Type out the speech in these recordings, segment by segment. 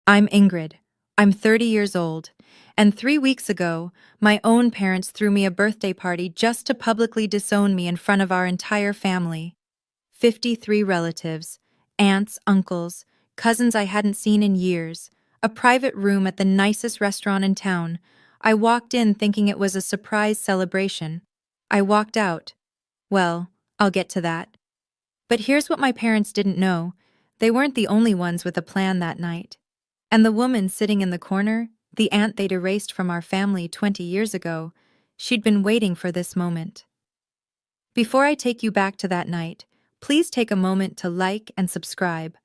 I'm Ingrid. I'm 30 years old, and 3 weeks ago, my own parents threw me a birthday party just to publicly disown me in front of our entire family. 53 relatives, aunts, uncles, cousins I hadn't seen in years, a private room at the nicest restaurant in town. I walked in thinking it was a surprise celebration. I walked out. Well, I'll get to that. But here's what my parents didn't know. They weren't the only ones with a plan that night. And the woman sitting in the corner, the aunt they'd erased from our family 20 years ago, she'd been waiting for this moment. Before I take you back to that night, please take a moment to like and subscribe,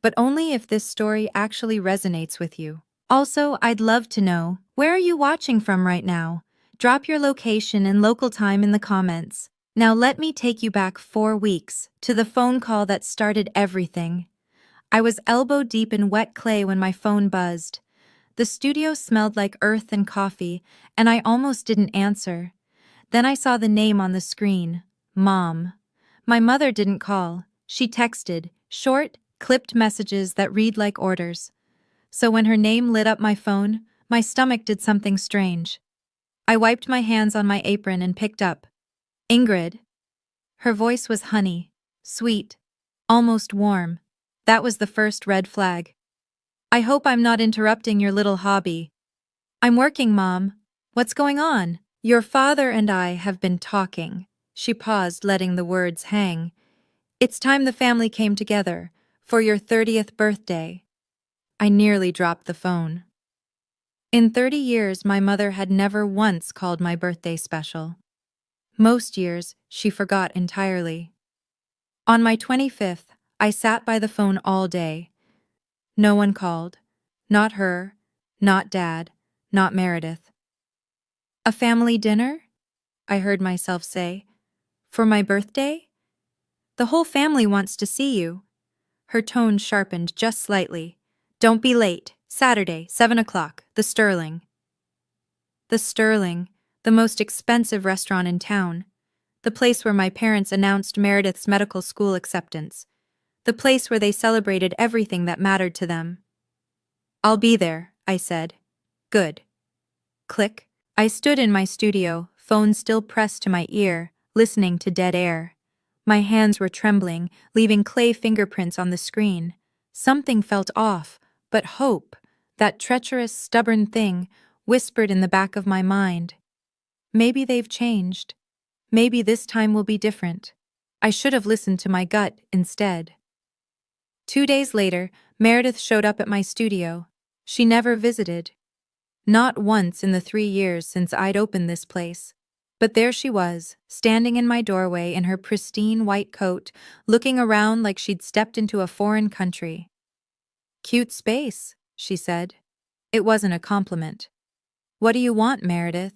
but only if this story actually resonates with you. Also, I'd love to know, where are you watching from right now? Drop your location and local time in the comments. Now let me take you back 4 weeks, to the phone call that started everything. I was elbow deep in wet clay when my phone buzzed. The studio smelled like earth and coffee, and I almost didn't answer. Then I saw the name on the screen, Mom. My mother didn't call. She texted, short, clipped messages that read like orders. So when her name lit up my phone, my stomach did something strange. I wiped my hands on my apron and picked up. Ingrid. Her voice was honey, sweet, almost warm. That was the first red flag. I hope I'm not interrupting your little hobby. I'm working, Mom. What's going on? Your father and I have been talking. She paused, letting the words hang. It's time the family came together, for your 30th birthday. I nearly dropped the phone. In 30 years, my mother had never once called my birthday special. Most years, she forgot entirely. On my 25th, I sat by the phone all day. No one called. Not her, not Dad, not Meredith. A family dinner? I heard myself say. For my birthday? The whole family wants to see you. Her tone sharpened just slightly. Don't be late. Saturday, 7 o'clock, the Sterling. The Sterling, the most expensive restaurant in town. The place where my parents announced Meredith's medical school acceptance. The place where they celebrated everything that mattered to them. I'll be there, I said. Good. Click. I stood in my studio, phone still pressed to my ear, listening to dead air. My hands were trembling, leaving clay fingerprints on the screen. Something felt off, but hope, that treacherous, stubborn thing, whispered in the back of my mind. Maybe they've changed. Maybe this time will be different. I should have listened to my gut instead. 2 days later, Meredith showed up at my studio. She never visited. Not once in the 3 years since I'd opened this place. But there she was, standing in my doorway in her pristine white coat, looking around like she'd stepped into a foreign country. Cute space, she said. It wasn't a compliment. What do you want, Meredith?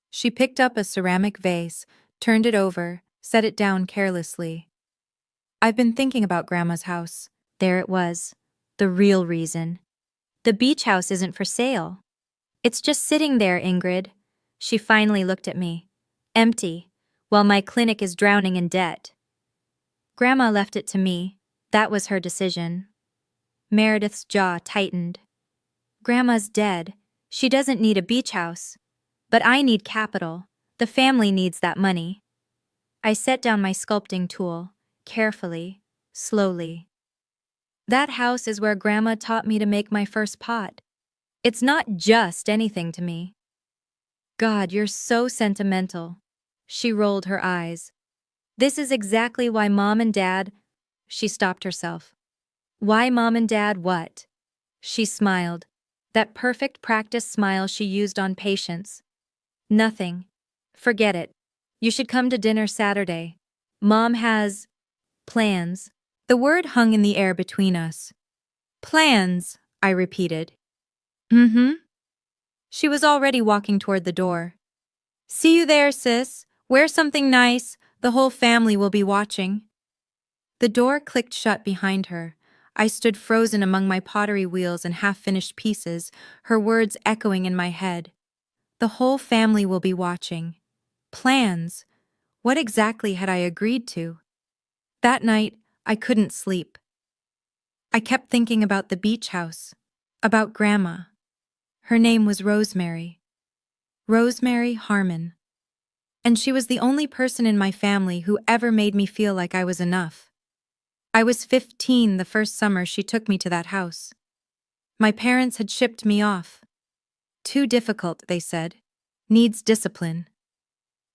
She picked up a ceramic vase, turned it over, set it down carelessly. I've been thinking about Grandma's house. There it was. The real reason. The beach house isn't for sale. It's just sitting there, Ingrid. She finally looked at me. Empty, while my clinic is drowning in debt. Grandma left it to me. That was her decision. Meredith's jaw tightened. Grandma's dead. She doesn't need a beach house. But I need capital. The family needs that money. I set down my sculpting tool, carefully, slowly. That house is where Grandma taught me to make my first pot. It's not just anything to me. God, you're so sentimental. She rolled her eyes. This is exactly why Mom and Dad... She stopped herself. Why Mom and Dad what? She smiled. That perfect practice smile she used on patients. Nothing. Forget it. You should come to dinner Saturday. Mom has... plans. The word hung in the air between us. Plans, I repeated. Mm-hmm. She was already walking toward the door. See you there, sis. Wear something nice. The whole family will be watching. The door clicked shut behind her. I stood frozen among my pottery wheels and half-finished pieces, her words echoing in my head. The whole family will be watching. Plans. What exactly had I agreed to? That night, I couldn't sleep. I kept thinking about the beach house. About Grandma. Her name was Rosemary. Rosemary Harmon. And she was the only person in my family who ever made me feel like I was enough. I was 15 the first summer she took me to that house. My parents had shipped me off. Too difficult, they said. Needs discipline.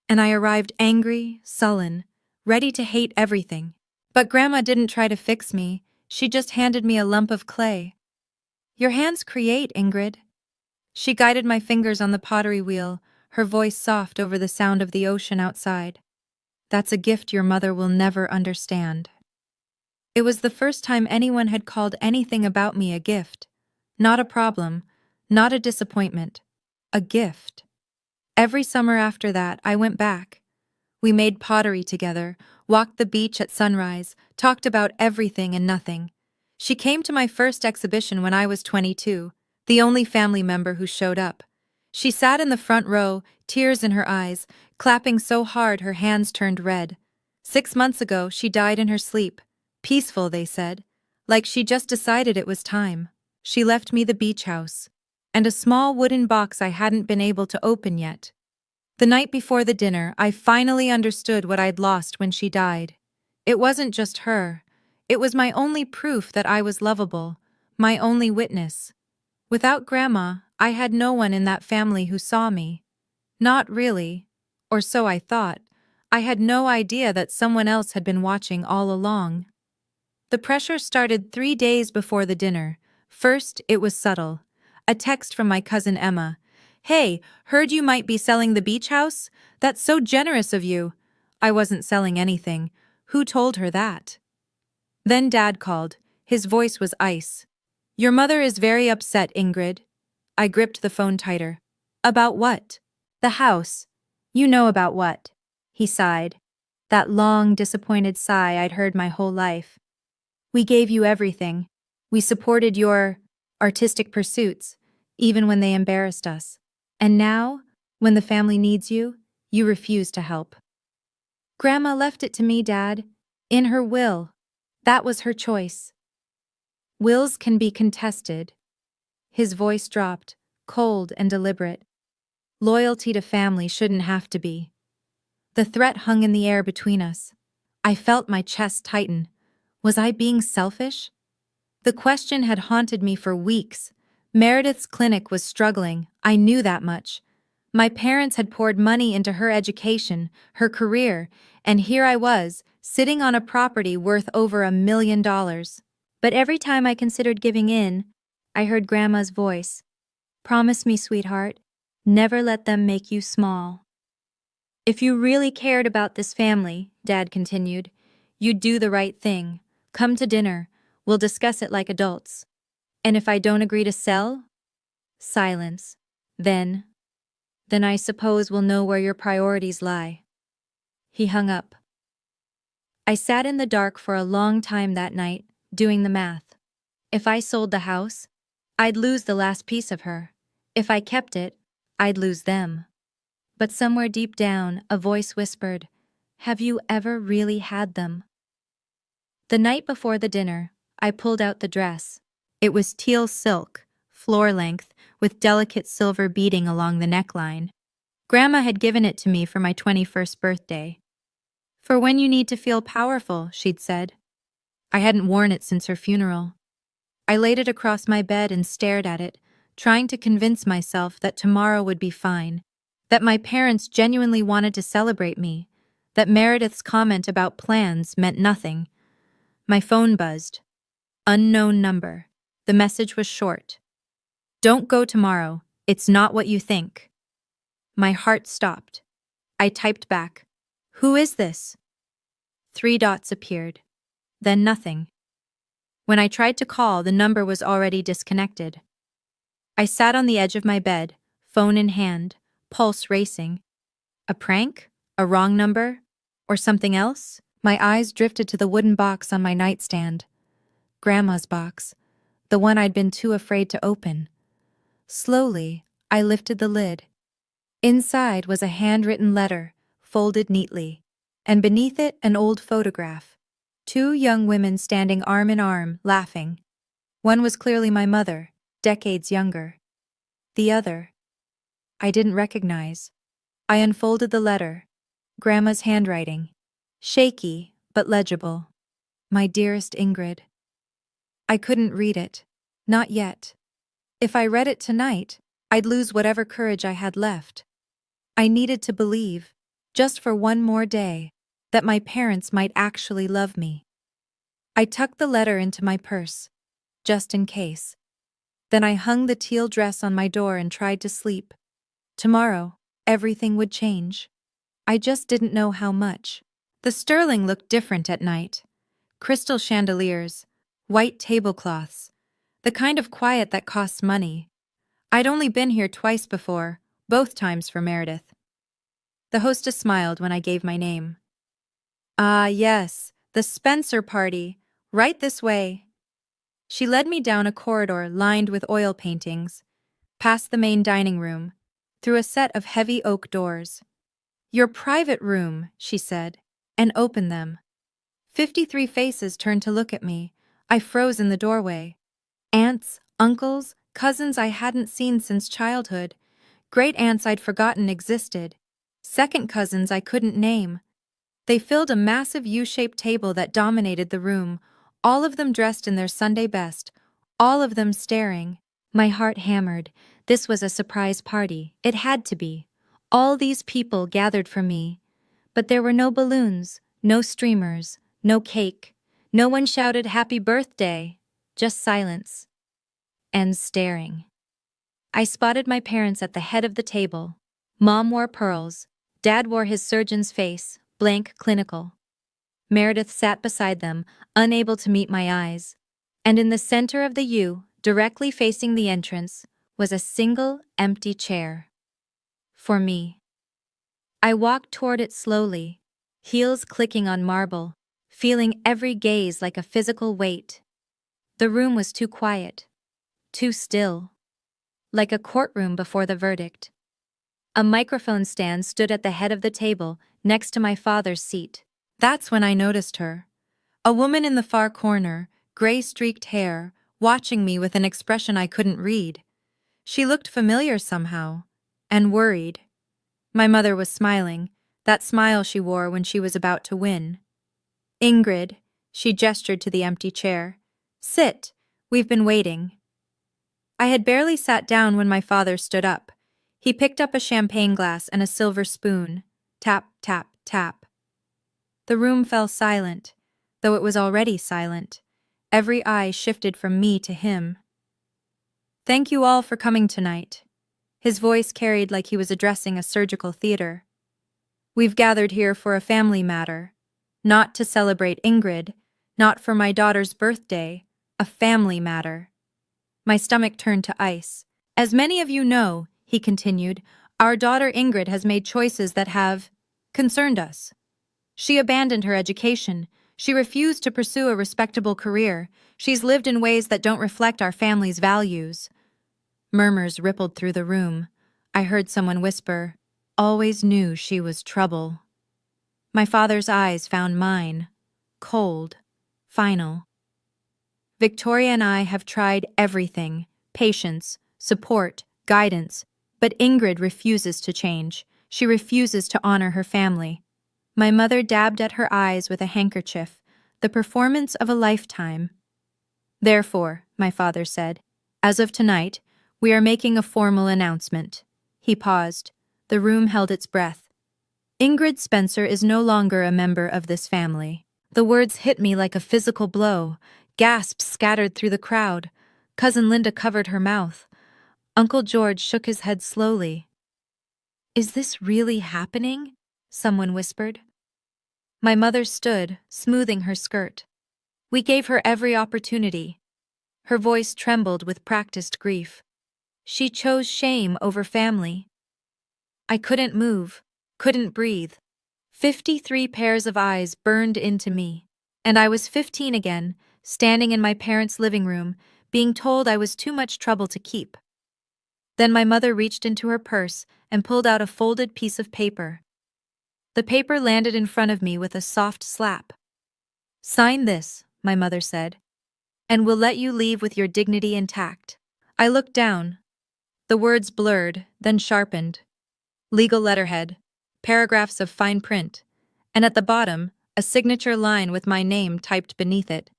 And I arrived angry, sullen, ready to hate everything. But Grandma didn't try to fix me, she just handed me a lump of clay. Your hands create, Ingrid. She guided my fingers on the pottery wheel, her voice soft over the sound of the ocean outside. That's a gift your mother will never understand. It was the first time anyone had called anything about me a gift. Not a problem, not a disappointment. A gift. Every summer after that, I went back. We made pottery together, walked the beach at sunrise, talked about everything and nothing. She came to my first exhibition when I was 22, the only family member who showed up. She sat in the front row, tears in her eyes, clapping so hard her hands turned red. 6 months ago, she died in her sleep. Peaceful, they said. Like she just decided it was time. She left me the beach house. And a small wooden box I hadn't been able to open yet. The night before the dinner, I finally understood what I'd lost when she died. It wasn't just her. It was my only proof that I was lovable, my only witness. Without Grandma, I had no one in that family who saw me. Not really, or so I thought. I had no idea that someone else had been watching all along. The pressure started 3 days before the dinner. First, it was subtle. A text from my cousin Emma. "Hey, heard you might be selling the beach house? That's so generous of you." I wasn't selling anything. Who told her that? Then Dad called. His voice was ice. "Your mother is very upset, Ingrid." I gripped the phone tighter. "About what?" "The house. You know about what." He sighed. That long, disappointed sigh I'd heard my whole life. "We gave you everything. We supported your artistic pursuits, even when they embarrassed us. And now, when the family needs you, you refuse to help." "Grandma left it to me, Dad. In her will. That was her choice." "Wills can be contested." His voice dropped, cold and deliberate. "Loyalty to family shouldn't have to be." The threat hung in the air between us. I felt my chest tighten. Was I being selfish? The question had haunted me for weeks. Meredith's clinic was struggling, I knew that much. My parents had poured money into her education, her career, and here I was, sitting on a property worth over $1 million. But every time I considered giving in, I heard Grandma's voice. "Promise me, sweetheart, never let them make you small." "If you really cared about this family," Dad continued, "you'd do the right thing. Come to dinner. We'll discuss it like adults. And if I don't agree to sell?" Silence. Then I suppose we'll know where your priorities lie." He hung up. I sat in the dark for a long time that night, doing the math. If I sold the house, I'd lose the last piece of her. If I kept it, I'd lose them. But somewhere deep down, a voice whispered, "Have you ever really had them?" The night before the dinner, I pulled out the dress. It was teal silk, floor length, with delicate silver beading along the neckline. Grandma had given it to me for my 21st birthday. "For when you need to feel powerful," she'd said. I hadn't worn it since her funeral. I laid it across my bed and stared at it, trying to convince myself that tomorrow would be fine, that my parents genuinely wanted to celebrate me, that Meredith's comment about plans meant nothing. My phone buzzed. Unknown number. The message was short. "Don't go tomorrow. It's not what you think." My heart stopped. I typed back, "Who is this?" 3 dots appeared. Then nothing. When I tried to call, the number was already disconnected. I sat on the edge of my bed, phone in hand, pulse racing. A prank? A wrong number? Or something else? My eyes drifted to the wooden box on my nightstand. Grandma's box, the one I'd been too afraid to open. Slowly, I lifted the lid. Inside was a handwritten letter, folded neatly, and beneath it an old photograph. 2 young women standing arm in arm, laughing. One was clearly my mother, decades younger. The other, I didn't recognize. I unfolded the letter. Grandma's handwriting. Shaky, but legible. My dearest Ingrid. I couldn't read it. Not yet. If I read it tonight, I'd lose whatever courage I had left. I needed to believe, just for one more day, that my parents might actually love me. I tucked the letter into my purse, just in case. Then I hung the teal dress on my door and tried to sleep. Tomorrow, everything would change. I just didn't know how much. The Sterling looked different at night. Crystal chandeliers, white tablecloths, the kind of quiet that costs money. I'd only been here twice before, both times for Meredith. The hostess smiled when I gave my name. Ah, yes, the Spencer party, right this way. She led me down a corridor lined with oil paintings, past the main dining room, through a set of heavy oak doors. Your private room, she said, and opened them. 53 faces turned to look at me. I froze in the doorway. Aunts, uncles, cousins I hadn't seen since childhood. Great-aunts I'd forgotten existed. Second cousins I couldn't name. They filled a massive U-shaped table that dominated the room, all of them dressed in their Sunday best, all of them staring. My heart hammered. This was a surprise party. It had to be. All these people gathered for me. But there were no balloons, no streamers, no cake. No one shouted happy birthday. Just silence. And staring. I spotted my parents at the head of the table. Mom wore pearls. Dad wore his surgeon's face, blank, clinical. Meredith sat beside them, unable to meet my eyes. And in the center of the U, directly facing the entrance, was a single, empty chair. For me. I walked toward it slowly, heels clicking on marble, feeling every gaze like a physical weight. The room was too quiet, too still, like a courtroom before the verdict. A microphone stand stood at the head of the table, next to my father's seat. That's when I noticed her. A woman in the far corner, gray-streaked hair, watching me with an expression I couldn't read. She looked familiar somehow, and worried. My mother was smiling, that smile she wore when she was about to win. Ingrid, she gestured to the empty chair. Sit, we've been waiting. I had barely sat down when my father stood up. He picked up a champagne glass and a silver spoon. Tap, tap, tap. The room fell silent, though it was already silent. Every eye shifted from me to him. Thank you all for coming tonight. His voice carried like he was addressing a surgical theater. We've gathered here for a family matter. Not to celebrate Ingrid, not for my daughter's birthday, a family matter. My stomach turned to ice. As many of you know, he continued, our daughter Ingrid has made choices that have concerned us. She abandoned her education. She refused to pursue a respectable career. She's lived in ways that don't reflect our family's values. Murmurs rippled through the room. I heard someone whisper, always knew she was trouble. My father's eyes found mine, cold, final. Victoria and I have tried everything, patience, support, guidance, but Ingrid refuses to change. She refuses to honor her family. My mother dabbed at her eyes with a handkerchief, the performance of a lifetime. Therefore, my father said, as of tonight, we are making a formal announcement. He paused. The room held its breath. Ingrid Spencer is no longer a member of this family. The words hit me like a physical blow. Gasps scattered through the crowd. Cousin Linda covered her mouth. Uncle George shook his head slowly. Is this really happening? Someone whispered. My mother stood, smoothing her skirt. We gave her every opportunity. Her voice trembled with practiced grief. She chose shame over family. I couldn't move, couldn't breathe. 53 pairs of eyes burned into me, and I was 15 again, standing in my parents' living room, being told I was too much trouble to keep. Then my mother reached into her purse and pulled out a folded piece of paper. The paper landed in front of me with a soft slap. Sign this, my mother said, and we'll let you leave with your dignity intact. I looked down. The words blurred, then sharpened. Legal letterhead, paragraphs of fine print, and at the bottom, a signature line with my name typed beneath it.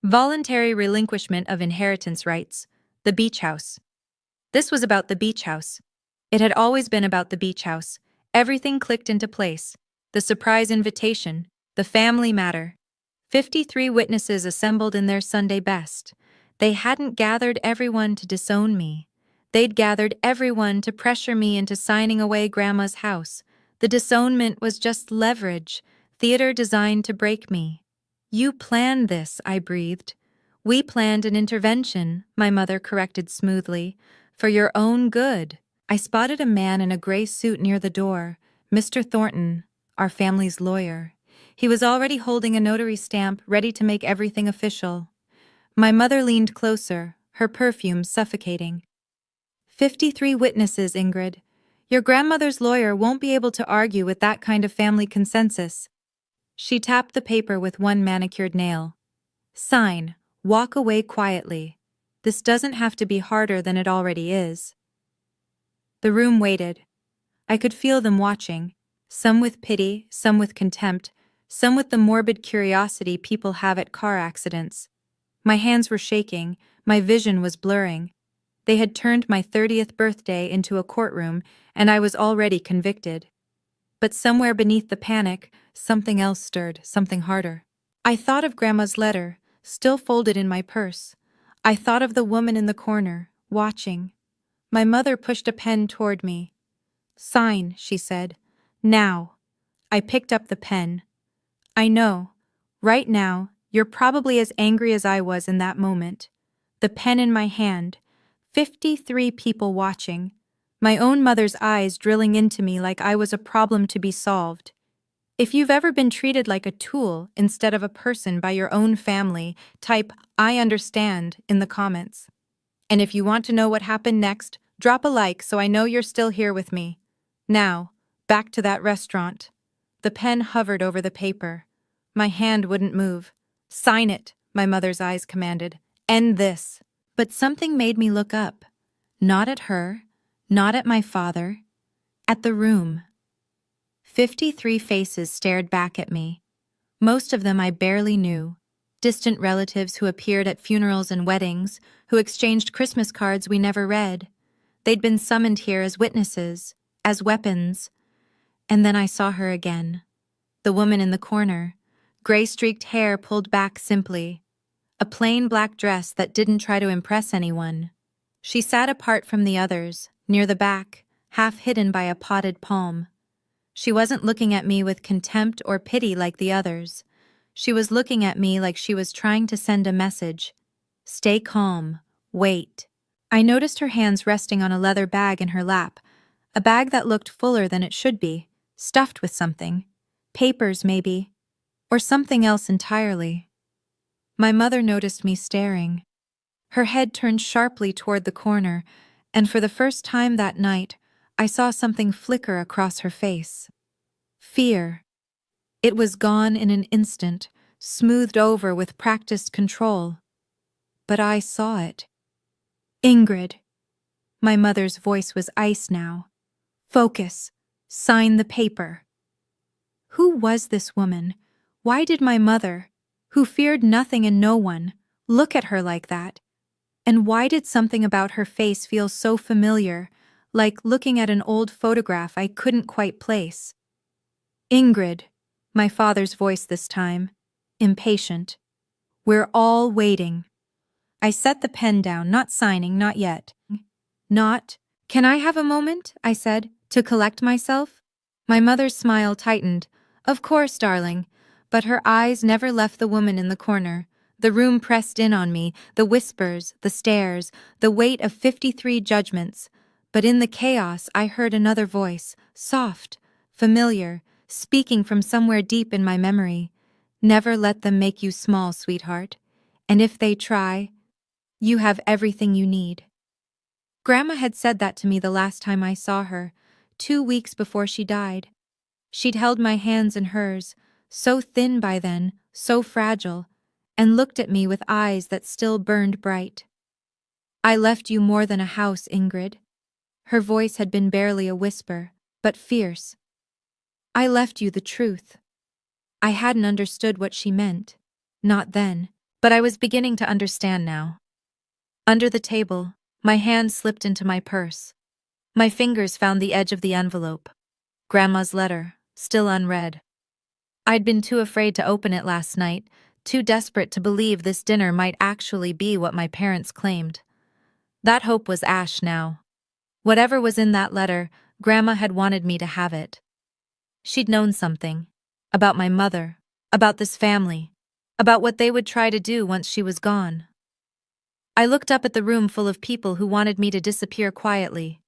Voluntary relinquishment of inheritance rights, the beach house. This was about the beach house. It had always been about the beach house. Everything clicked into place. The surprise invitation, the family matter. 53 witnesses assembled in their Sunday best. They hadn't gathered everyone to disown me. They'd gathered everyone to pressure me into signing away Grandma's house. The disownment was just leverage, theater designed to break me. You planned this, I breathed. We planned an intervention, my mother corrected smoothly, for your own good. I spotted a man in a gray suit near the door, Mr. Thornton, our family's lawyer. He was already holding a notary stamp, ready to make everything official. My mother leaned closer, her perfume suffocating. 53 witnesses, Ingrid. Your grandmother's lawyer won't be able to argue with that kind of family consensus. She tapped the paper with one manicured nail. Sign. Walk away quietly. This doesn't have to be harder than it already is. The room waited. I could feel them watching, some with pity, some with contempt, some with the morbid curiosity people have at car accidents. My hands were shaking, my vision was blurring. They had turned my 30th birthday into a courtroom, and I was already convicted. But somewhere beneath the panic, something else stirred, something harder. I thought of Grandma's letter, still folded in my purse. I thought of the woman in the corner, watching. My mother pushed a pen toward me. Sign, she said. Now. I picked up the pen. I know. Right now, you're probably as angry as I was in that moment. The pen in my hand. 53 people watching. My own mother's eyes drilling into me like I was a problem to be solved. If you've ever been treated like a tool instead of a person by your own family, type "I understand" in the comments. And if you want to know what happened next, drop a like so I know you're still here with me. Now, back to that restaurant. The pen hovered over the paper. My hand wouldn't move. Sign it, my mother's eyes commanded. End this. But something made me look up. Not at her, not at my father, at the room. 53 faces stared back at me. Most of them I barely knew. Distant relatives who appeared at funerals and weddings, who exchanged Christmas cards we never read. They'd been summoned here as witnesses, as weapons. And then I saw her again. The woman in the corner, gray-streaked hair pulled back simply. A plain black dress that didn't try to impress anyone. She sat apart from the others, near the back, half hidden by a potted palm. She wasn't looking at me with contempt or pity like the others. She was looking at me like she was trying to send a message. Stay calm. Wait. I noticed her hands resting on a leather bag in her lap, a bag that looked fuller than it should be, stuffed with something. Papers, maybe. Or something else entirely. My mother noticed me staring. Her head turned sharply toward the corner, and for the first time that night, I saw something flicker across her face. Fear. It was gone in an instant, smoothed over with practiced control. But I saw it. Ingrid. My mother's voice was ice now. Focus. Sign the paper. Who was this woman? Why did my mother, who feared nothing and no one, look at her like that? And why did something about her face feel so familiar, like looking at an old photograph I couldn't quite place? Ingrid, my father's voice this time, impatient. We're all waiting. I set the pen down, not signing, not yet. Not, can I have a moment, I said, to collect myself? My mother's smile tightened. Of course, darling, but her eyes never left the woman in the corner. The room pressed in on me, the whispers, the stares, the weight of 53 judgments. But in the chaos, I heard another voice, soft, familiar, speaking from somewhere deep in my memory. Never let them make you small, sweetheart. And if they try, you have everything you need. Grandma had said that to me the last time I saw her, 2 weeks before she died. She'd held my hands in hers, so thin by then, so fragile, and looked at me with eyes that still burned bright. I left you more than a house, Ingrid. Her voice had been barely a whisper, but fierce. I left you the truth. I hadn't understood what she meant. Not then, but I was beginning to understand now. Under the table, my hand slipped into my purse. My fingers found the edge of the envelope. Grandma's letter, still unread. I'd been too afraid to open it last night, too desperate to believe this dinner might actually be what my parents claimed. That hope was ash now. Whatever was in that letter, Grandma had wanted me to have it. She'd known something. About my mother. About this family. About what they would try to do once she was gone. I looked up at the room full of people who wanted me to disappear quietly.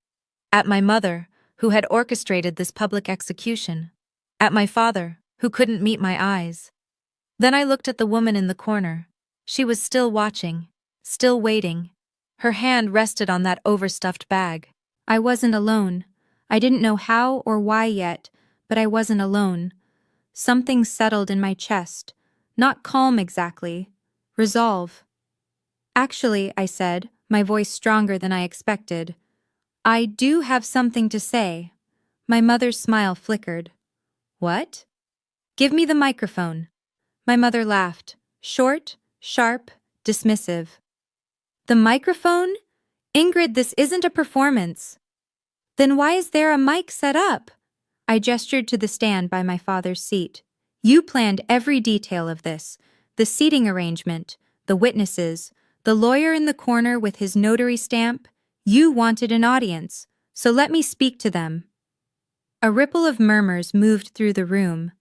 At my mother, who had orchestrated this public execution. At my father, who couldn't meet my eyes. Then I looked at the woman in the corner. She was still watching, still waiting. Her hand rested on that overstuffed bag. I wasn't alone. I didn't know how or why yet, but I wasn't alone. Something settled in my chest. Not calm exactly. Resolve. Actually, I said, my voice stronger than I expected. I do have something to say. My mother's smile flickered. What? Give me the microphone. My mother laughed. Short, sharp, dismissive. The microphone? Ingrid, this isn't a performance. Then why is there a mic set up? I gestured to the stand by my father's seat. You planned every detail of this. The seating arrangement, the witnesses, the lawyer in the corner with his notary stamp. You wanted an audience, so let me speak to them. A ripple of murmurs moved through the room.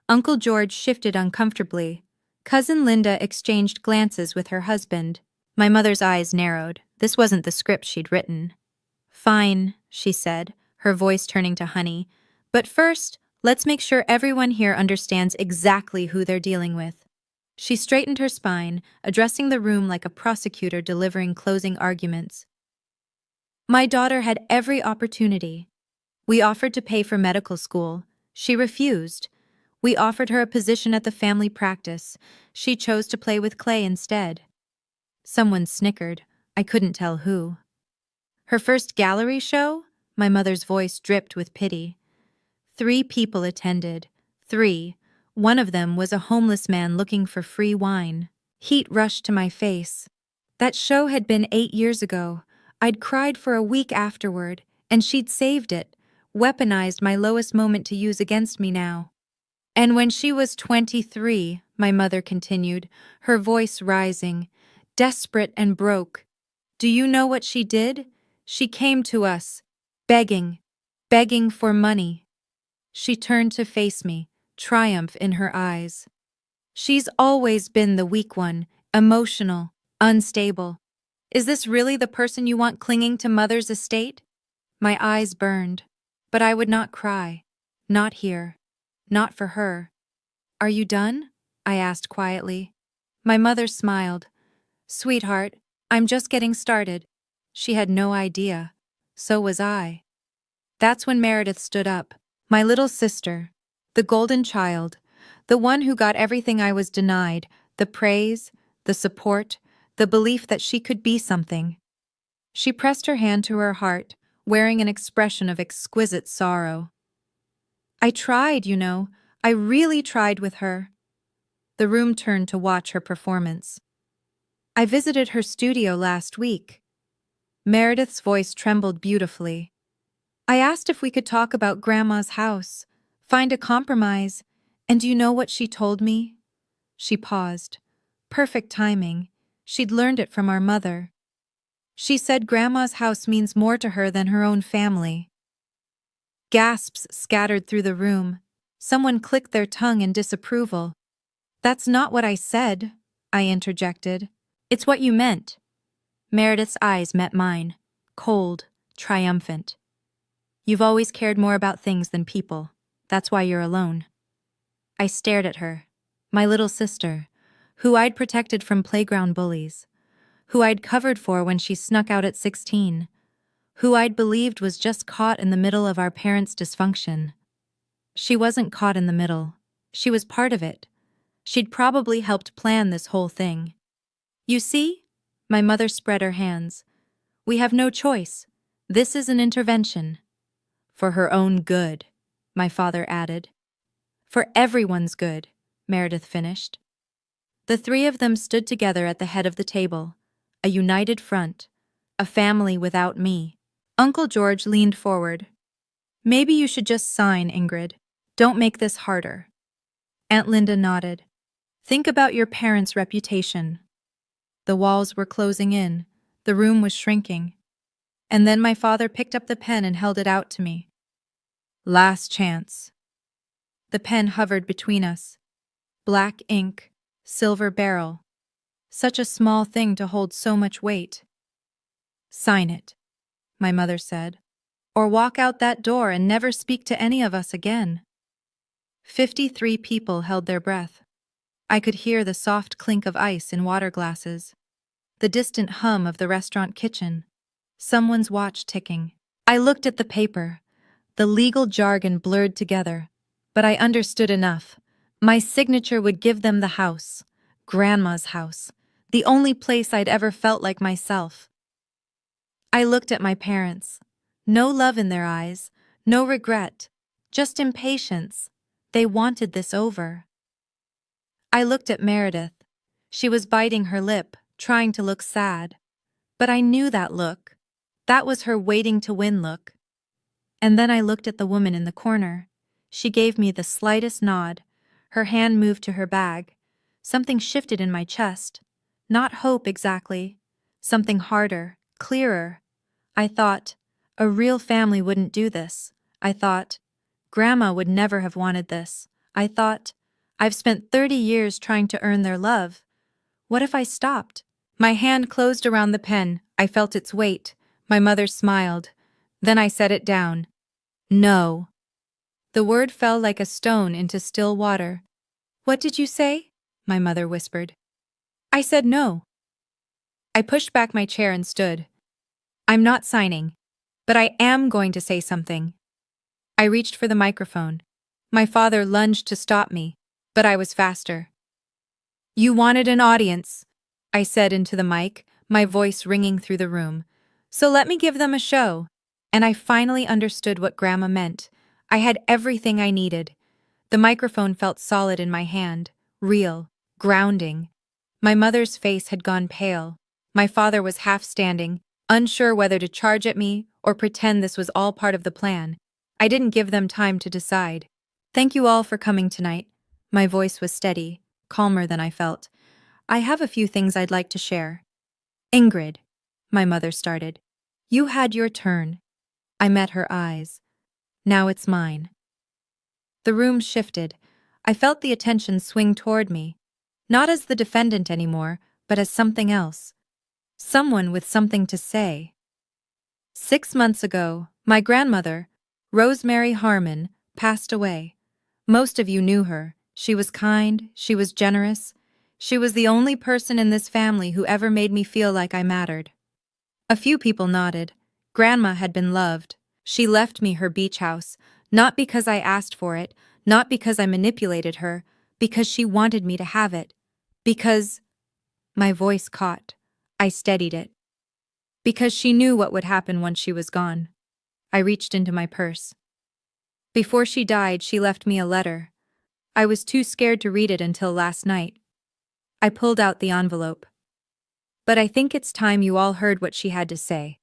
Uncle George shifted uncomfortably. Cousin Linda exchanged glances with her husband. My mother's eyes narrowed. This wasn't the script she'd written. Fine, she said, her voice turning to Honey. But first, let's make sure everyone here understands exactly who they're dealing with. She straightened her spine, addressing the room like a prosecutor delivering closing arguments. My daughter had every opportunity. We offered to pay for medical school. She refused. We offered her a position at the family practice. She chose to play with clay instead. Someone snickered. I couldn't tell who. Her first gallery show? My mother's voice dripped with pity. 3 people attended. 3. One of them was a homeless man looking for free wine. Heat rushed to my face. That show had been 8 years ago. I'd cried for a week afterward, and she'd saved it, weaponized my lowest moment to use against me now. And when she was 23, my mother continued, her voice rising, desperate and broke. Do you know what she did? She came to us, begging for money. She turned to face me, triumph in her eyes. She's always been the weak one, emotional, unstable. Is this really the person you want clinging to mother's estate? My eyes burned, but I would not cry. Not here. Not for her. Are you done? I asked quietly. My mother smiled. Sweetheart, I'm just getting started. She had no idea. So was I. That's when Meredith stood up. My little sister. The golden child. The one who got everything I was denied. The praise, the support, the belief that she could be something. She pressed her hand to her heart, wearing an expression of exquisite sorrow. I tried, you know. I really tried with her. The room turned to watch her performance. I visited her studio last week. Meredith's voice trembled beautifully. I asked if we could talk about Grandma's house, find a compromise, and do you know what she told me? She paused. Perfect timing. She'd learned it from our mother. She said Grandma's house means more to her than her own family. Gasps scattered through the room. Someone clicked their tongue in disapproval. That's not what I said, I interjected. It's what you meant. Meredith's eyes met mine, cold, triumphant. You've always cared more about things than people. That's why you're alone. I stared at her, my little sister, who I'd protected from playground bullies, who I'd covered for when she snuck out at 16, who I'd believed was just caught in the middle of our parents' dysfunction. She wasn't caught in the middle. She was part of it. She'd probably helped plan this whole thing. You see? My mother spread her hands. We have no choice. This is an intervention. For her own good, my father added. For everyone's good, Meredith finished. The three of them stood together at the head of the table, a united front, a family without me. Uncle George leaned forward. Maybe you should just sign, Ingrid. Don't make this harder. Aunt Linda nodded. Think about your parents' reputation. The walls were closing in. The room was shrinking. And then my father picked up the pen and held it out to me. Last chance. The pen hovered between us. Black ink, silver barrel. Such a small thing to hold so much weight. Sign it, my mother said, or walk out that door and never speak to any of us again. 53 people held their breath. I could hear the soft clink of ice in water glasses, the distant hum of the restaurant kitchen, someone's watch ticking. I looked at the paper. The legal jargon blurred together, but I understood enough. My signature would give them the house, Grandma's house, the only place I'd ever felt like myself. I looked at my parents. No love in their eyes, no regret, just impatience. They wanted this over. I looked at Meredith. She was biting her lip, trying to look sad. But I knew that look. That was her waiting to win look. And then I looked at the woman in the corner. She gave me the slightest nod. Her hand moved to her bag. Something shifted in my chest. Not hope exactly. Something harder, clearer. I thought, a real family wouldn't do this. I thought, Grandma would never have wanted this. I thought, I've spent 30 years trying to earn their love. What if I stopped? My hand closed around the pen. I felt its weight. My mother smiled. Then I set it down. No. The word fell like a stone into still water. What did you say? My mother whispered. I said no. I pushed back my chair and stood. I'm not signing, but I am going to say something. I reached for the microphone. My father lunged to stop me, but I was faster. You wanted an audience, I said into the mic, my voice ringing through the room. So let me give them a show. And I finally understood what Grandma meant. I had everything I needed. The microphone felt solid in my hand, real, grounding. My mother's face had gone pale. My father was half standing, unsure whether to charge at me or pretend this was all part of the plan. I didn't give them time to decide. Thank you all for coming tonight. My voice was steady, calmer than I felt. I have a few things I'd like to share. Ingrid, my mother started. You had your turn. I met her eyes. Now it's mine. The room shifted. I felt the attention swing toward me. Not as the defendant anymore, but as something else. Someone with something to say. 6 months ago, my grandmother, Rosemary Harmon, passed away. Most of you knew her. She was kind, she was generous. She was the only person in this family who ever made me feel like I mattered. A few people nodded. Grandma had been loved. She left me her beach house, not because I asked for it, not because I manipulated her, because she wanted me to have it. Because... My voice caught. I steadied it. Because she knew what would happen once she was gone. I reached into my purse. Before she died, she left me a letter. I was too scared to read it until last night. I pulled out the envelope. But I think it's time you all heard what she had to say.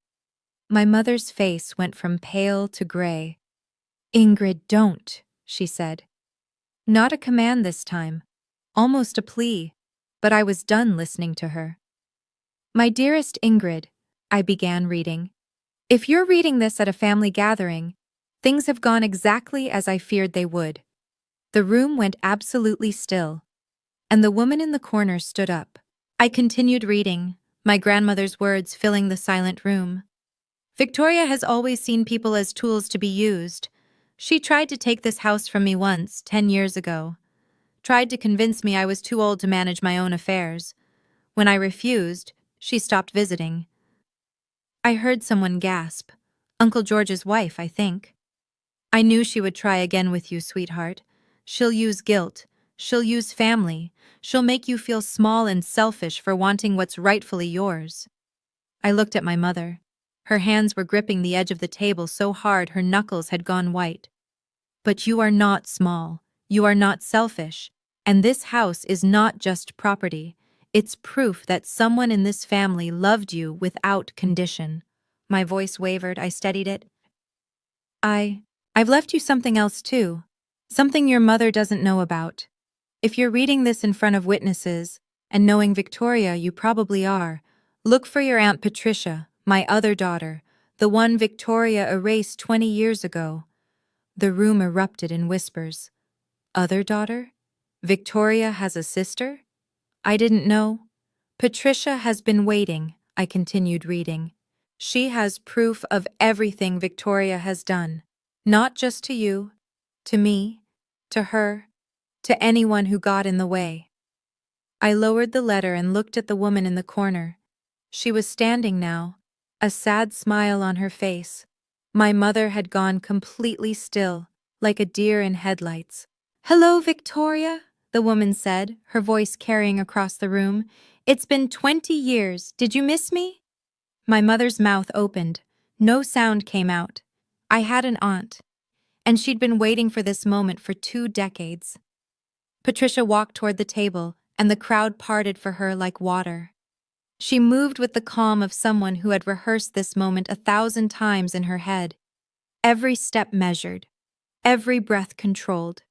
My mother's face went from pale to gray. Ingrid, don't, she said. Not a command this time. Almost a plea. But I was done listening to her. My dearest Ingrid, I began reading. If you're reading this at a family gathering, things have gone exactly as I feared they would. The room went absolutely still, and the woman in the corner stood up. I continued reading, my grandmother's words filling the silent room. Victoria has always seen people as tools to be used. She tried to take this house from me once, 10 years ago. Tried to convince me I was too old to manage my own affairs. When I refused, she stopped visiting. I heard someone gasp. Uncle George's wife, I think. I knew she would try again with you, sweetheart. She'll use guilt. She'll use family. She'll make you feel small and selfish for wanting what's rightfully yours. I looked at my mother. Her hands were gripping the edge of the table so hard her knuckles had gone white. But you are not small. You are not selfish. And this house is not just property. It's proof that someone in this family loved you without condition. My voice wavered. I steadied it. I've left you something else too. Something your mother doesn't know about. If you're reading this in front of witnesses, and knowing Victoria you probably are, look for your Aunt Patricia, my other daughter, the one Victoria erased 20 years ago. The room erupted in whispers. Other daughter? Victoria has a sister? I didn't know. Patricia has been waiting, I continued reading. She has proof of everything Victoria has done. Not just to you, to me, to her, to anyone who got in the way. I lowered the letter and looked at the woman in the corner. She was standing now, a sad smile on her face. My mother had gone completely still, like a deer in headlights. "Hello, Victoria," the woman said, her voice carrying across the room. "It's been 20 years. Did you miss me?" My mother's mouth opened. No sound came out. I had an aunt, and she'd been waiting for this moment for 2 decades. Patricia walked toward the table, and the crowd parted for her like water. She moved with the calm of someone who had rehearsed this moment 1,000 times in her head. Every step measured, every breath controlled.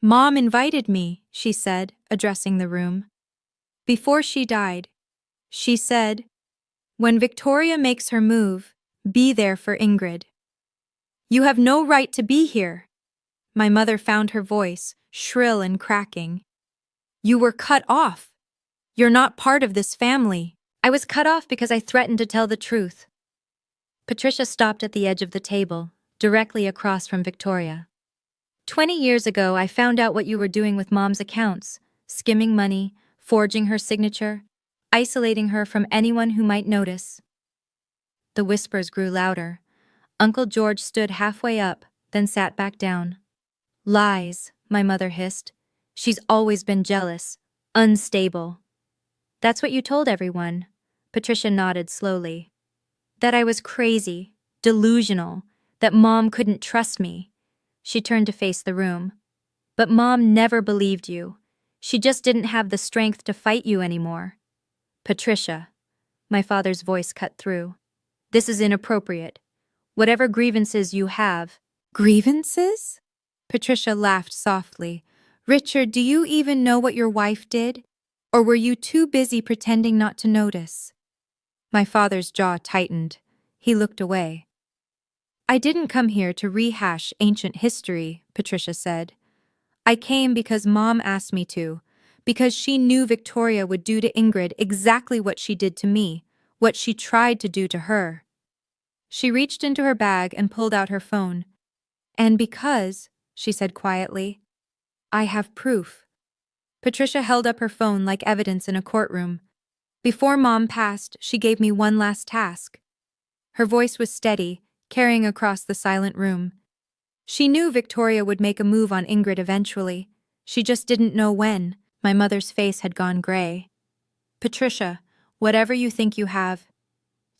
"Mom invited me," she said, addressing the room. "Before she died, she said, 'When Victoria makes her move, be there for Ingrid.' You have no right to be here." My mother found her voice, shrill and cracking. "You were cut off. You're not part of this family." "I was cut off because I threatened to tell the truth." Patricia stopped at the edge of the table, directly across from Victoria. 20 years ago, I found out what you were doing with Mom's accounts, skimming money, forging her signature, isolating her from anyone who might notice." The whispers grew louder. Uncle George stood halfway up, then sat back down. "Lies," my mother hissed. "She's always been jealous, unstable." "That's what you told everyone." Patricia nodded slowly. "That I was crazy, delusional, that Mom couldn't trust me." She turned to face the room. "But Mom never believed you. She just didn't have the strength to fight you anymore." "Patricia," my father's voice cut through, "this is inappropriate. Whatever grievances you have—" "Grievances?" Patricia laughed softly. "Richard, do you even know what your wife did? Or were you too busy pretending not to notice?" My father's jaw tightened. He looked away. "I didn't come here to rehash ancient history," Patricia said. "I came because Mom asked me to, because she knew Victoria would do to Ingrid exactly what she did to me, what she tried to do to her." She reached into her bag and pulled out her phone. "And because," she said quietly, "I have proof." Patricia held up her phone like evidence in a courtroom. "Before Mom passed, she gave me one last task." Her voice was steady, carrying across the silent room. "She knew Victoria would make a move on Ingrid eventually. She just didn't know when." My mother's face had gone gray. "Patricia, whatever you think you have."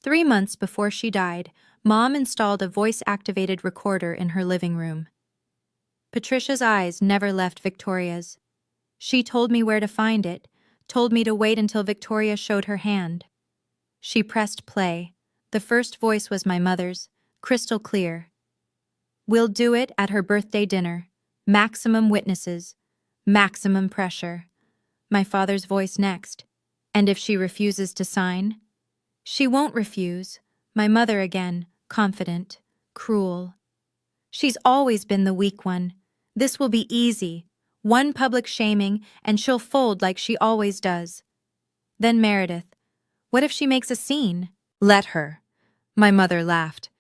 3 months before she died, Mom installed a voice-activated recorder in her living room. Patricia's eyes never left Victoria's. She told me where to find it, told me to wait until Victoria showed her hand. She pressed play. The first voice was my mother's, crystal clear. "We'll do it at her birthday dinner. Maximum witnesses. Maximum pressure." My father's voice next. "And if she refuses to sign?" "She won't refuse." My mother again, confident, cruel. "She's always been the weak one. This will be easy. One public shaming, and she'll fold like she always does." Then Meredith. "What if she makes a scene?" "Let her." My mother laughed.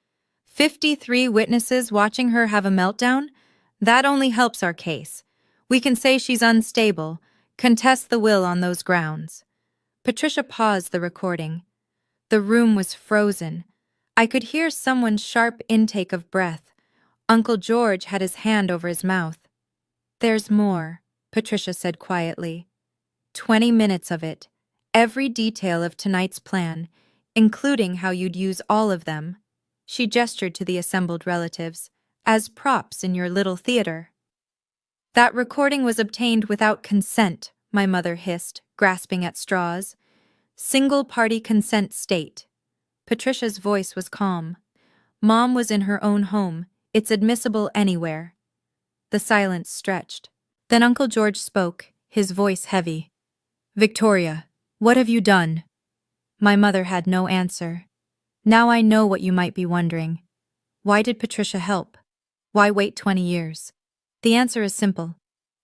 53 witnesses watching her have a meltdown? That only helps our case. We can say she's unstable, contest the will on those grounds. Patricia paused the recording. The room was frozen. I could hear someone's sharp intake of breath. Uncle George had his hand over his mouth. "There's more," Patricia said quietly. 20 minutes of it. Every detail of tonight's plan. including how you'd use all of them. She gestured to the assembled relatives, as props in your little theater. That recording was obtained without consent, my mother hissed, grasping at straws. Single-party consent state. Patricia's voice was calm. Mom was in her own home. It's admissible anywhere. The silence stretched. Then Uncle George spoke, his voice heavy. Victoria, what have you done? My mother had no answer. Now I know what you might be wondering. Why did Patricia help? Why wait 20 years? The answer is simple.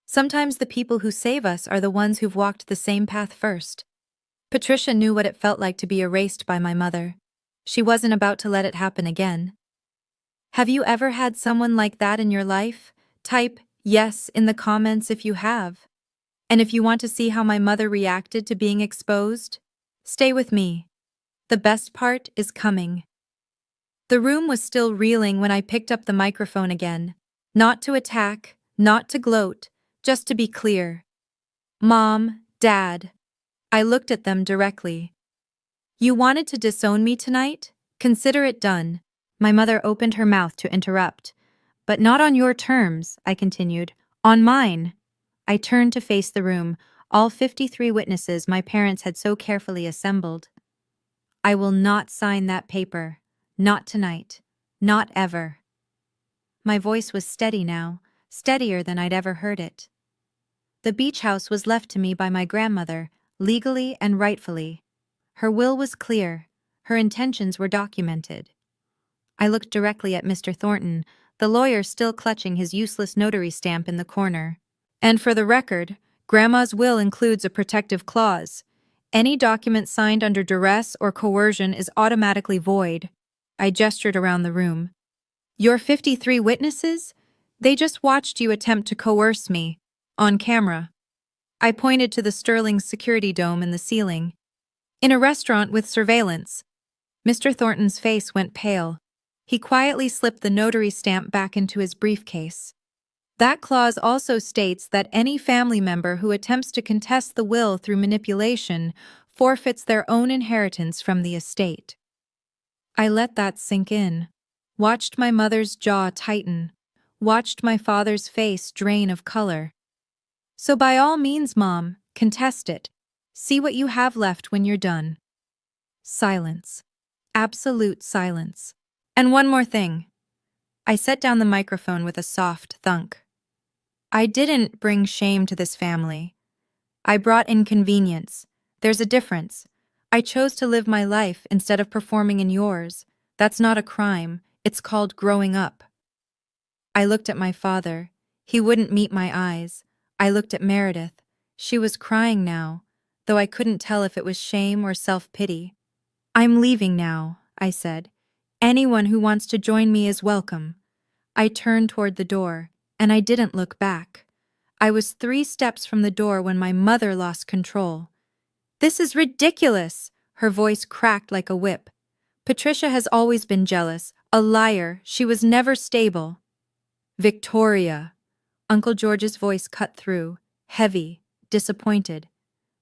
Sometimes the people who save us are the ones who've walked the same path first. Patricia knew what it felt like to be erased by my mother. She wasn't about to let it happen again. Have you ever had someone like that in your life? Type yes in the comments if you have. And if you want to see how my mother reacted to being exposed, stay with me. The best part is coming. The room was still reeling when I picked up the microphone again. Not to attack, not to gloat, just to be clear. Mom, Dad. I looked at them directly. You wanted to disown me tonight? Consider it done. My mother opened her mouth to interrupt. But not on your terms, I continued. On mine. I turned to face the room, all 53 witnesses my parents had so carefully assembled. I will not sign that paper. Not tonight. Not ever. My voice was steady now, steadier than I'd ever heard it. The beach house was left to me by my grandmother, legally and rightfully. Her will was clear. Her intentions were documented. I looked directly at Mr. Thornton, the lawyer still clutching his useless notary stamp in the corner. And for the record, Grandma's will includes a protective clause. Any document signed under duress or coercion is automatically void. I gestured around the room. Your 53 witnesses? They just watched you attempt to coerce me. On camera. I pointed to the sterling security dome in the ceiling. In a restaurant with surveillance. Mr. Thornton's face went pale. He quietly slipped the notary stamp back into his briefcase. That clause also states that any family member who attempts to contest the will through manipulation forfeits their own inheritance from the estate. I let that sink in. Watched my mother's jaw tighten. Watched my father's face drain of color. So by all means, Mom, contest it. See what you have left when you're done. Silence. Absolute silence. And one more thing. I set down the microphone with a soft thunk. I didn't bring shame to this family. I brought inconvenience. There's a difference. I chose to live my life instead of performing in yours. That's not a crime. It's called growing up. I looked at my father. He wouldn't meet my eyes. I looked at Meredith. She was crying now, though I couldn't tell if it was shame or self-pity. I'm leaving now, I said. Anyone who wants to join me is welcome. I turned toward the door, and I didn't look back. I was 3 steps from the door when my mother lost control. This is ridiculous! Her voice cracked like a whip. Patricia has always been jealous, a liar. She was never stable. Victoria. Uncle George's voice cut through, heavy, disappointed.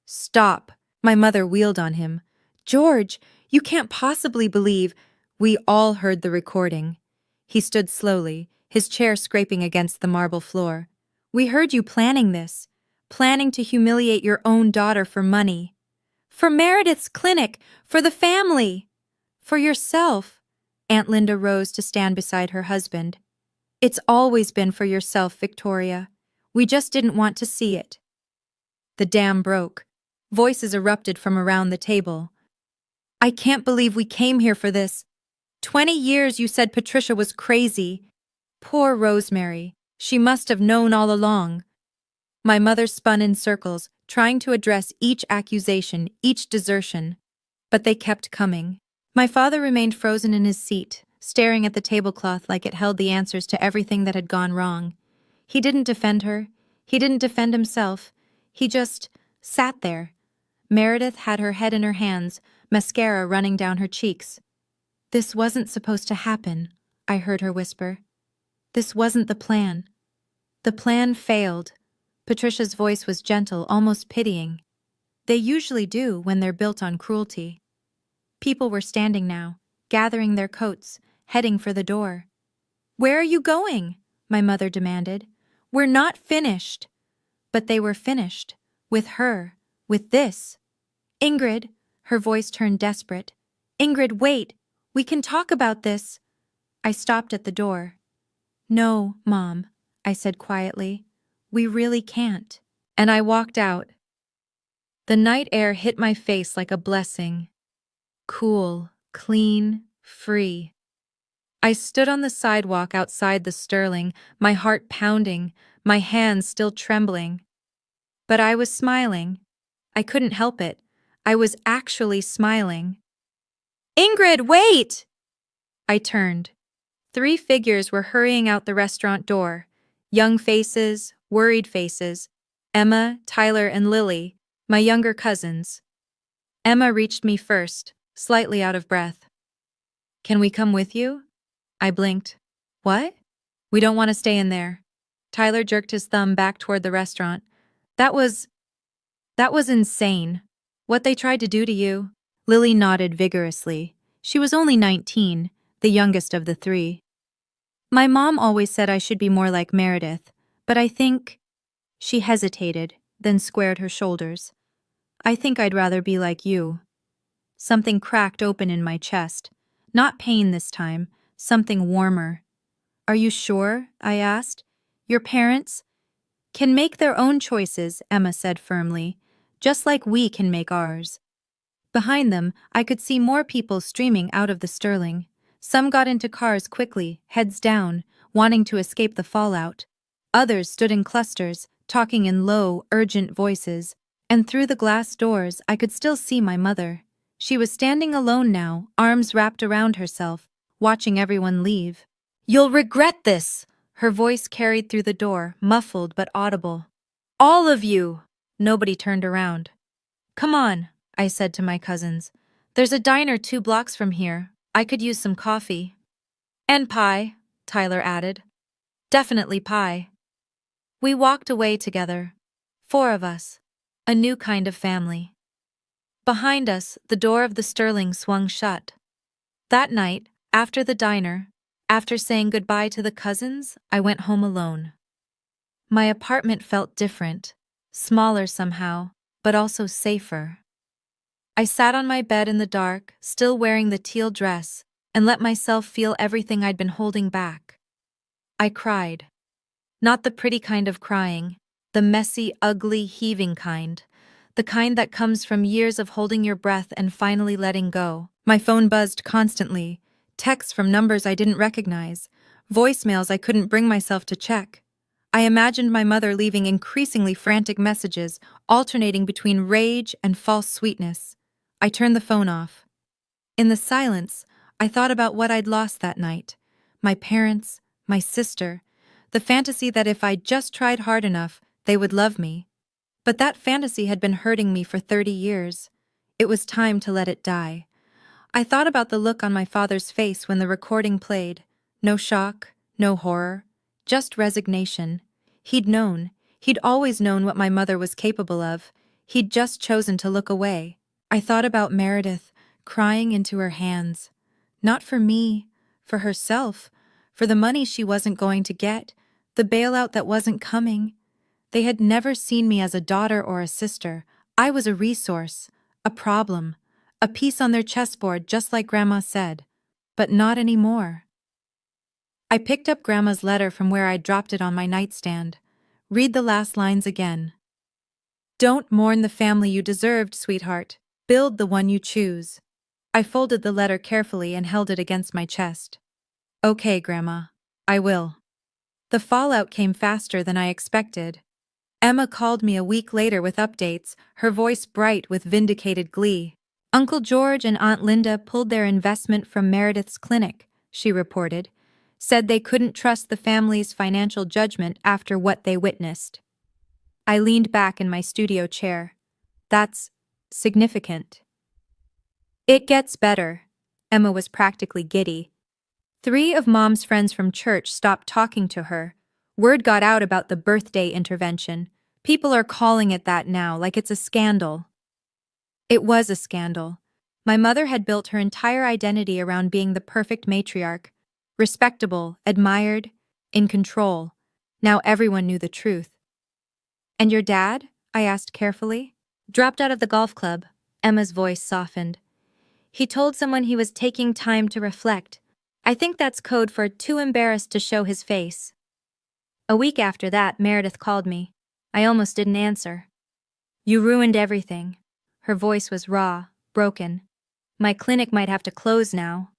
Stop. My mother wheeled on him. George, you can't possibly believe. We all heard the recording. He stood slowly, his chair scraping against the marble floor. We heard you planning this, planning to humiliate your own daughter for money. For Meredith's clinic, for the family. For yourself. Aunt Linda rose to stand beside her husband. It's always been for yourself, Victoria. We just didn't want to see it. The dam broke. Voices erupted from around the table. I can't believe we came here for this. 20 years you said Patricia was crazy. Poor Rosemary. She must have known all along. My mother spun in circles, trying to address each accusation, each desertion. But they kept coming. My father remained frozen in his seat, staring at the tablecloth like it held the answers to everything that had gone wrong. He didn't defend her. He didn't defend himself. He just sat there. Meredith had her head in her hands, mascara running down her cheeks. This wasn't supposed to happen, I heard her whisper. This wasn't the plan. The plan failed. Patricia's voice was gentle, almost pitying. They usually do when they're built on cruelty. People were standing now, gathering their coats, heading for the door. "Where are you going?" my mother demanded. "We're not finished." But they were finished. With her. With this. "Ingrid," her voice turned desperate. "Ingrid, wait. We can talk about this." I stopped at the door. "No, Mom," I said quietly. "We really can't." And I walked out. The night air hit my face like a blessing. Cool, clean, free. I stood on the sidewalk outside the Sterling, my heart pounding, my hands still trembling. But I was smiling. I couldn't help it. I was actually smiling. "Ingrid, wait!" I turned. 3 figures were hurrying out the restaurant door. Young faces, worried faces. Emma, Tyler, and Lily, my younger cousins. Emma reached me first, slightly out of breath. "Can we come with you?" I blinked. "What?" "We don't want to stay in there." Tyler jerked his thumb back toward the restaurant. That was insane. What they tried to do to you." Lily nodded vigorously. She was only 19, the youngest of the 3. "My mom always said I should be more like Meredith, but I think—" She hesitated, then squared her shoulders. "I think I'd rather be like you." Something cracked open in my chest. Not pain this time, something warmer. "Are you sure?" I asked. "Your parents—" "Can make their own choices," Emma said firmly, "just like we can make ours." Behind them, I could see more people streaming out of the Sterling. Some got into cars quickly, heads down, wanting to escape the fallout. Others stood in clusters, talking in low, urgent voices. And through the glass doors, I could still see my mother. She was standing alone now, arms wrapped around herself, watching everyone leave. "You'll regret this!" Her voice carried through the door, muffled but audible. "All of you!" Nobody turned around. "Come on," I said to my cousins. "There's a diner 2 blocks from here. I could use some coffee." "And pie," Tyler added. "Definitely pie." We walked away together. 4 of us. A new kind of family. Behind us, the door of the Sterling swung shut. That night, after the diner, after saying goodbye to the cousins, I went home alone. My apartment felt different, smaller somehow, but also safer. I sat on my bed in the dark, still wearing the teal dress, and let myself feel everything I'd been holding back. I cried. Not the pretty kind of crying, the messy, ugly, heaving kind. The kind that comes from years of holding your breath and finally letting go. My phone buzzed constantly. Texts from numbers I didn't recognize. Voicemails I couldn't bring myself to check. I imagined my mother leaving increasingly frantic messages, alternating between rage and false sweetness. I turned the phone off. In the silence, I thought about what I'd lost that night. My parents, my sister, the fantasy that if I just tried hard enough, they would love me. But that fantasy had been hurting me for 30 years. It was time to let it die. I thought about the look on my father's face when the recording played. No shock, no horror, just resignation. He'd always known what my mother was capable of. He'd just chosen to look away. I thought about Meredith, crying into her hands. Not for me, for herself, for the money she wasn't going to get, the bailout that wasn't coming. They had never seen me as a daughter or a sister. I was a resource, a problem, a piece on their chessboard just like Grandma said. But not anymore. I picked up Grandma's letter from where I'd dropped it on my nightstand. Read the last lines again. "Don't mourn the family you deserved, sweetheart. Build the one you choose." I folded the letter carefully and held it against my chest. "Okay, Grandma. I will." The fallout came faster than I expected. Emma called me a week later with updates, her voice bright with vindicated glee. "Uncle George and Aunt Linda pulled their investment from Meredith's clinic," she reported. "Said they couldn't trust the family's financial judgment after what they witnessed." I leaned back in my studio chair. "That's significant." "It gets better." Emma was practically giddy. 3 of Mom's friends from church stopped talking to her. Word got out about the birthday intervention. People are calling it that now, like it's a scandal. It was a scandal. My mother had built her entire identity around being the perfect matriarch, respectable, admired, in control. Now everyone knew the truth. "And your dad?" I asked carefully. "Dropped out of the golf club." Emma's voice softened. "He told someone he was taking time to reflect. I think that's code for too embarrassed to show his face." A week after that, Meredith called me. I almost didn't answer. "You ruined everything." Her voice was raw, broken. "My clinic might have to close now."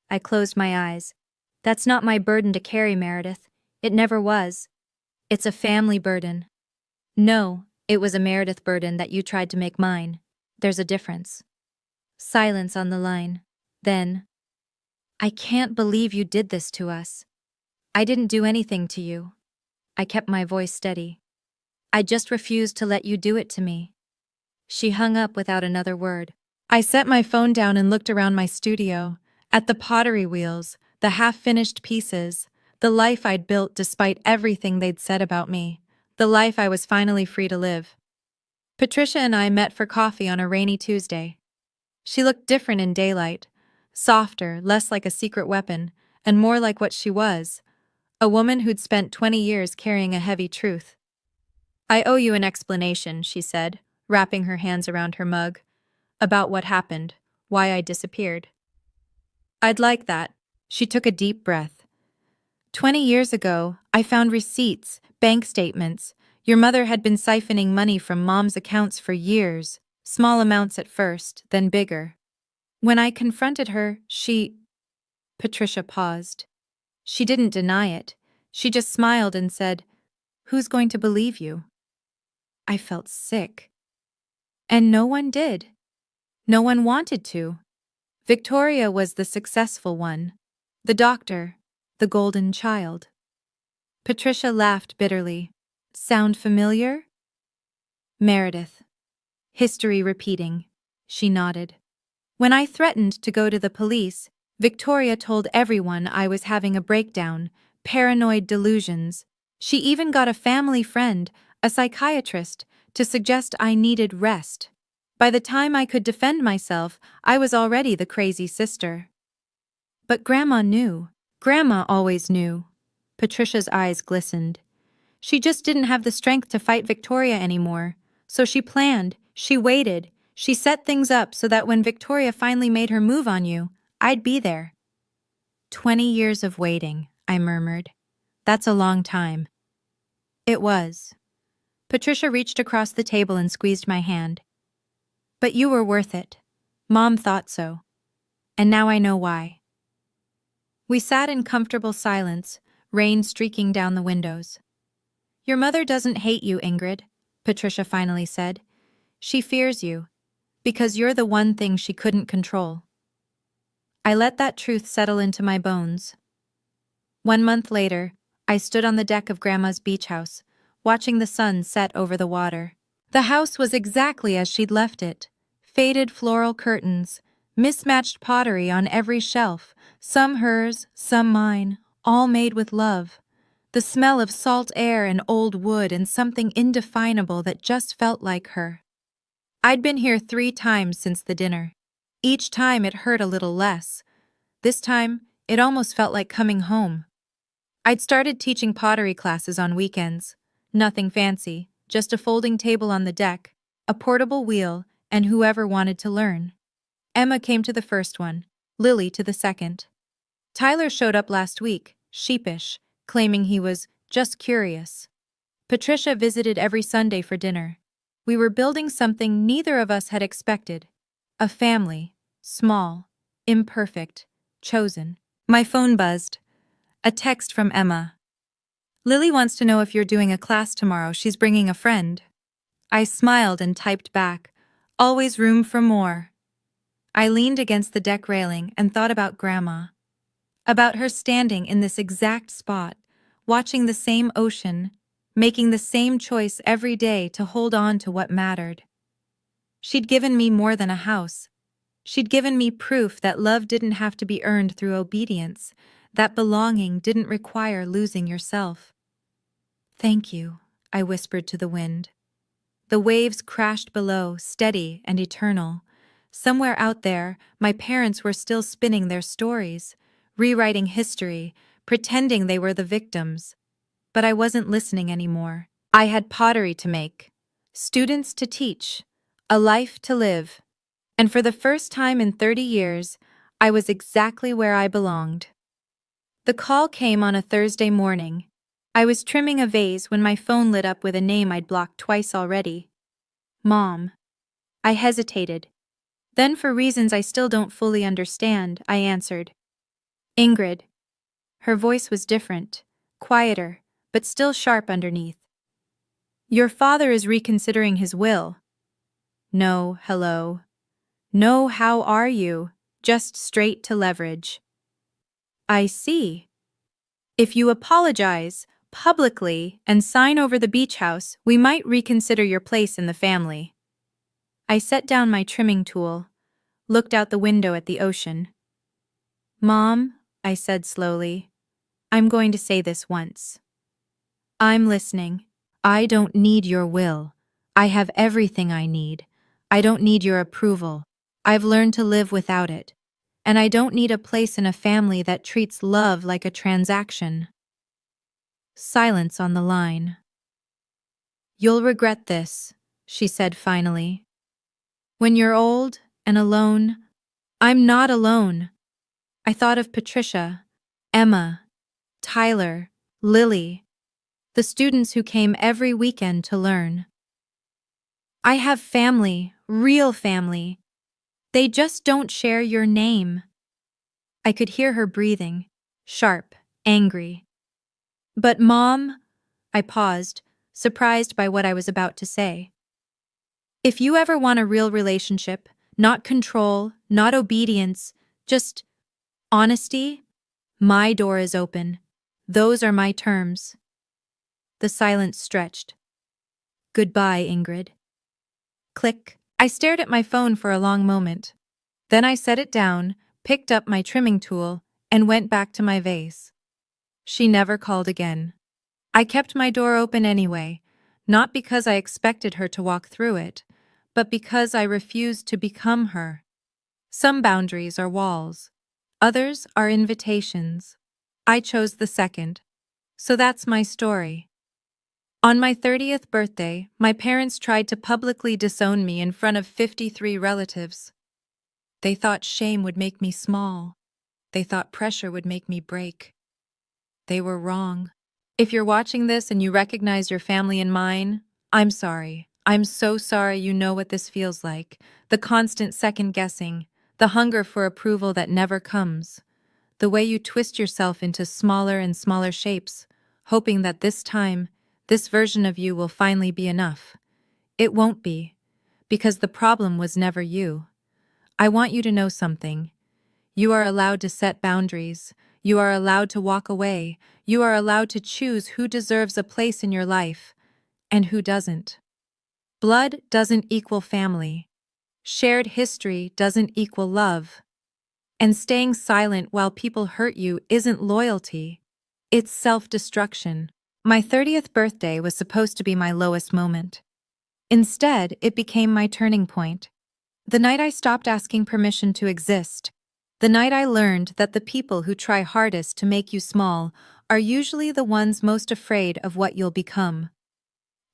I closed my eyes. "That's not my burden to carry, Meredith. It never was. It's a family burden." "No, it was a Meredith burden that you tried to make mine. There's a difference." Silence on the line. Then, "I can't believe you did this to us." "I didn't do anything to you." I kept my voice steady. "I just refused to let you do it to me." She hung up without another word. I set my phone down and looked around my studio, at the pottery wheels, the half-finished pieces, the life I'd built despite everything they'd said about me, the life I was finally free to live. Patricia and I met for coffee on a rainy Tuesday. She looked different in daylight, softer, less like a secret weapon, and more like what she was, a woman who'd spent 20 years carrying a heavy truth. "I owe you an explanation," she said, wrapping her hands around her mug, "about what happened, why I disappeared." "I'd like that." She took a deep breath. 20 years ago, I found receipts, bank statements. Your mother had been siphoning money from Mom's accounts for years, small amounts at first, then bigger. When I confronted her, Patricia paused. She didn't deny it. She just smiled and said, "Who's going to believe you?" I felt sick. And no one did. No one wanted to. Victoria was the successful one, the doctor, the golden child. Patricia laughed bitterly. "Sound familiar?" "Meredith." "History repeating." She nodded. "When I threatened to go to the police, Victoria told everyone I was having a breakdown, paranoid delusions. She even got a family friend, a psychiatrist, to suggest I needed rest. By the time I could defend myself, I was already the crazy sister." "But Grandma knew." "Grandma always knew." Patricia's eyes glistened. "She just didn't have the strength to fight Victoria anymore. So she planned, she waited, she set things up so that when Victoria finally made her move on you, I'd be there." 20 years of waiting," I murmured. "That's a long time." It was. Patricia reached across the table and squeezed my hand. "But you were worth it. Mom thought so. And now I know why." We sat in comfortable silence, rain streaking down the windows. "Your mother doesn't hate you, Ingrid," Patricia finally said. "She fears you, because you're the one thing she couldn't control." I let that truth settle into my bones. 1 month later, I stood on the deck of Grandma's beach house, watching the sun set over the water. The house was exactly as she'd left it. Faded floral curtains, mismatched pottery on every shelf, some hers, some mine, all made with love. The smell of salt air and old wood and something indefinable that just felt like her. I'd been here 3 times since the dinner. Each time it hurt a little less. This time, it almost felt like coming home. I'd started teaching pottery classes on weekends. Nothing fancy, just a folding table on the deck, a portable wheel, and whoever wanted to learn. Emma came to the first one, Lily to the second. Tyler showed up last week, sheepish, claiming he was just curious. Patricia visited every Sunday for dinner. We were building something neither of us had expected. A family, small, imperfect, chosen. My phone buzzed. A text from Emma. "Lily wants to know if you're doing a class tomorrow. She's bringing a friend." I smiled and typed back, "Always room for more." I leaned against the deck railing and thought about Grandma. About her standing in this exact spot, watching the same ocean, making the same choice every day to hold on to what mattered. She'd given me more than a house. She'd given me proof that love didn't have to be earned through obedience, that belonging didn't require losing yourself. "Thank you," I whispered to the wind. The waves crashed below, steady and eternal. Somewhere out there, my parents were still spinning their stories, rewriting history, pretending they were the victims. But I wasn't listening anymore. I had pottery to make, students to teach, a life to live. And for the first time in 30 years, I was exactly where I belonged. The call came on a Thursday morning. I was trimming a vase when my phone lit up with a name I'd blocked twice already. Mom. I hesitated. Then, for reasons I still don't fully understand, I answered. Ingrid. Her voice was different, quieter, but still sharp underneath. Your father is reconsidering his will. No, hello. No, how are you? Just straight to leverage. I see. If you apologize publicly and sign over the beach house, we might reconsider your place in the family. I set down my trimming tool, looked out the window at the ocean. Mom, I said slowly, I'm going to say this once. I'm listening. I don't need your will. I have everything I need. I don't need your approval. I've learned to live without it. And I don't need a place in a family that treats love like a transaction. Silence on the line. You'll regret this, she said finally. When you're old and alone, I'm not alone. I thought of Patricia, Emma, Tyler, Lily, the students who came every weekend to learn. I have family, real family. They just don't share your name. I could hear her breathing, sharp, angry. But Mom, I paused, surprised by what I was about to say. If you ever want a real relationship, not control, not obedience, just honesty, my door is open. Those are my terms. The silence stretched. Goodbye, Ingrid. Click. I stared at my phone for a long moment. Then I set it down, picked up my trimming tool, and went back to my vase. She never called again. I kept my door open anyway, not because I expected her to walk through it, but because I refused to become her. Some boundaries are walls. Others are invitations. I chose the second. So that's my story. On my 30th birthday, my parents tried to publicly disown me in front of 53 relatives. They thought shame would make me small. They thought pressure would make me break. They were wrong. If you're watching this and you recognize your family in mine, I'm sorry. I'm so sorry you know what this feels like. The constant second-guessing, the hunger for approval that never comes. The way you twist yourself into smaller and smaller shapes, hoping that this time, this version of you will finally be enough. It won't be, because the problem was never you. I want you to know something. You are allowed to set boundaries. You are allowed to walk away. You are allowed to choose who deserves a place in your life and who doesn't. Blood doesn't equal family. Shared history doesn't equal love. And staying silent while people hurt you isn't loyalty. It's self-destruction. My 30th birthday was supposed to be my lowest moment. Instead, it became my turning point. The night I stopped asking permission to exist. The night I learned that the people who try hardest to make you small are usually the ones most afraid of what you'll become.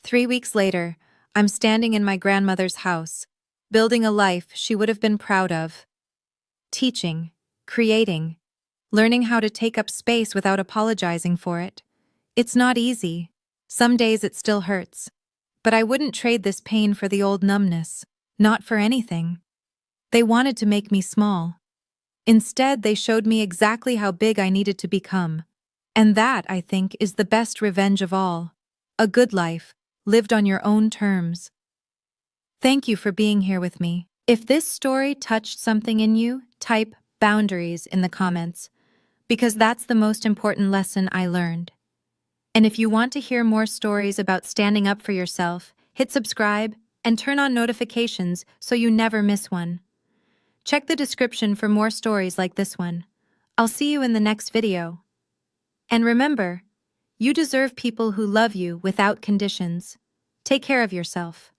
3 weeks later, I'm standing in my grandmother's house, building a life she would have been proud of. Teaching, creating, learning how to take up space without apologizing for it. It's not easy. Some days it still hurts. But I wouldn't trade this pain for the old numbness. Not for anything. They wanted to make me small. Instead, they showed me exactly how big I needed to become. And that, I think, is the best revenge of all. A good life, lived on your own terms. Thank you for being here with me. If this story touched something in you, type boundaries in the comments, because that's the most important lesson I learned. And if you want to hear more stories about standing up for yourself, hit subscribe and turn on notifications so you never miss one. Check the description for more stories like this one. I'll see you in the next video. And remember, you deserve people who love you without conditions. Take care of yourself.